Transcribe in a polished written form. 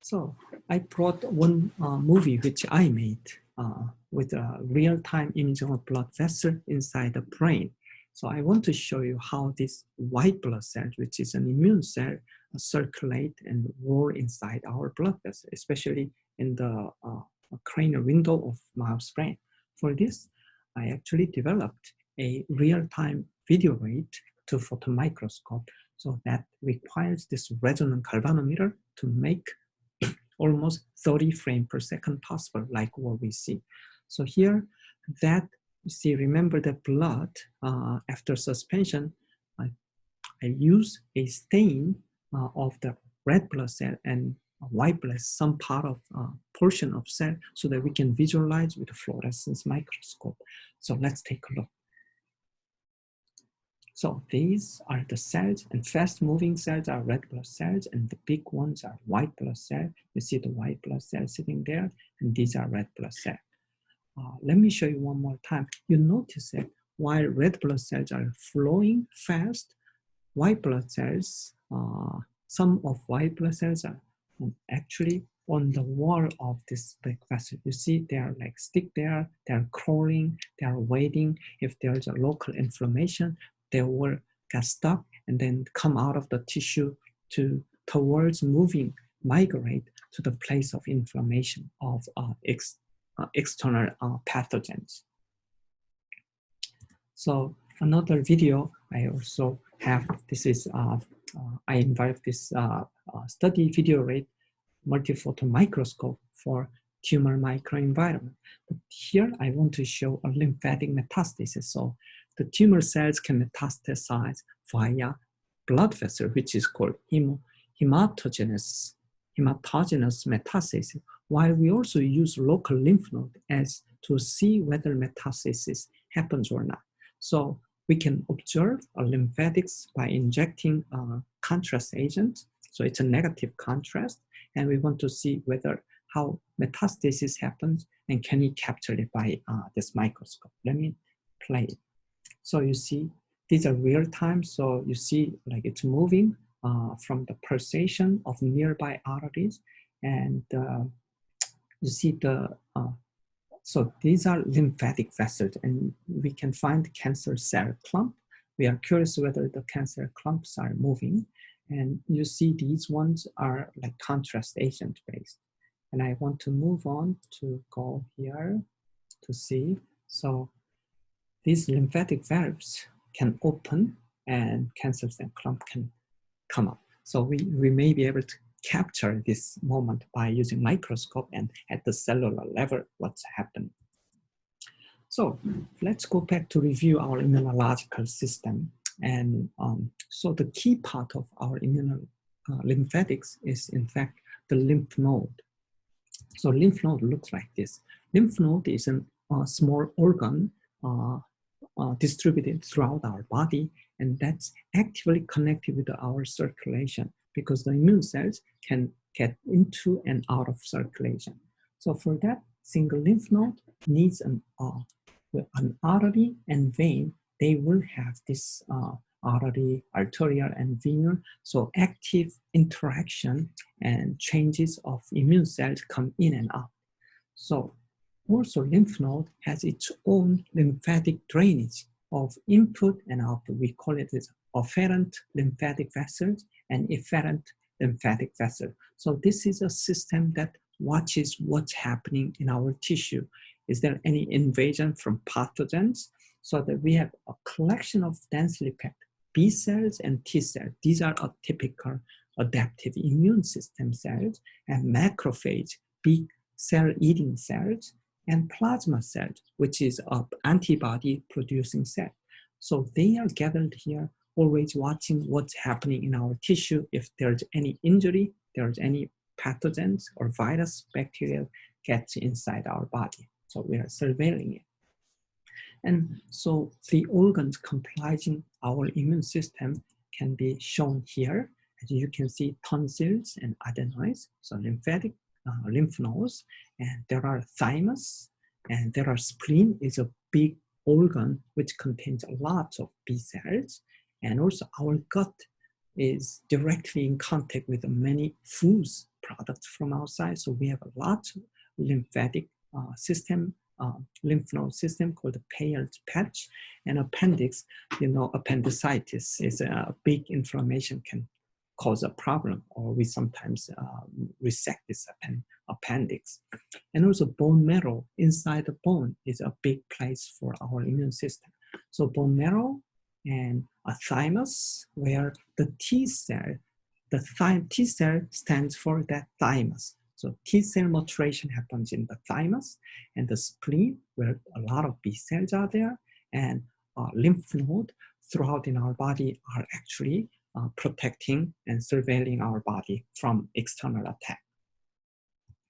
So I brought one movie which I made with a real-time imaging of blood vessel inside the brain. So I want to show you how this white blood cell, which is an immune cell, circulate and roll inside our blood vessel, especially in the cranial window of mouse brain. For this, I actually developed a real-time video rate to photomicroscope. So that requires this resonant galvanometer to make almost 30 frames per second possible, like what we see. So here, that you see, remember the blood after suspension, I use a stain of the red blood cell and white blood, some part of portion of cell, so that we can visualize with a fluorescence microscope. So let's take a look. So these are the cells, and fast-moving cells are red blood cells, and the big ones are white blood cells. You see the white blood cells sitting there, and these are red blood cells. Let me show you one more time. You notice that while red blood cells are flowing fast, white blood cells, some of white blood cells are actually on the wall of this big vessel. You see they are like stick there, they are crawling, they are waiting. If there's a local inflammation, they will get stuck and then come out of the tissue towards moving, migrate to the place of inflammation of external pathogens. So another video I also have, this is, I invite this study video rate multiphoton microscope for tumor microenvironment. But here I want to show a lymphatic metastasis. So the tumor cells can metastasize via blood vessel, which is called hematogenous metastasis, while we also use local lymph node as to see whether metastasis happens or not. So we can observe a lymphatics by injecting a contrast agent. So it's a negative contrast, and we want to see whether how metastasis happens and can we capture it by this microscope. Let me play it. So you see, these are real time. So you see like it's moving from the pulsation of nearby arteries. And you see the, so these are lymphatic vessels, and we can find cancer cell clump. We are curious whether the cancer clumps are moving. And you see these ones are like contrast agent based. And I want to move on to go here to see. So these lymphatic valves can open and cancer cell clump can come up. So we may be able to capture this moment by using microscope and at the cellular level, what's happening. So let's go back to review our immunological system. And so the key part of our lymphatics is in fact the lymph node. So lymph node looks like this. Lymph node is a small organ distributed throughout our body, and that's actively connected with our circulation because the immune cells can get into and out of circulation. So for that, single lymph node needs an artery and vein. They will have this artery, arterial, and venous. So active interaction and changes of immune cells come in and out. So also lymph node has its own lymphatic drainage of input and output. We call it as afferent lymphatic vessels and efferent lymphatic vessel. So this is a system that watches what's happening in our tissue. Is there any invasion from pathogens? So that we have a collection of densely packed B cells and T cells. These are a typical adaptive immune system cells, and macrophage, big cell-eating cells, and plasma cells, which is an antibody-producing cell. So they are gathered here, always watching what's happening in our tissue. If there's any injury, there's any pathogens or virus, bacteria gets inside our body. So we are surveilling it. And so the organs comprising our immune system can be shown here. As you can see, tonsils and adenoids, so lymphatic lymph nodes, and there are thymus, and there are spleen is a big organ which contains a lot of B cells, and also our gut is directly in contact with many foods products from outside. So we have a lot of lymphatic system, lymph node system called the Peyer's patch, and appendix. Appendicitis is a big inflammation can cause a problem, or we sometimes resect this appendix. And also bone marrow inside the bone is a big place for our immune system. So bone marrow and a thymus, where the T cell, T cell stands for that thymus. So T cell maturation happens in the thymus, and the spleen, where a lot of B cells are there, and lymph node throughout in our body are actually protecting and surveilling our body from external attack.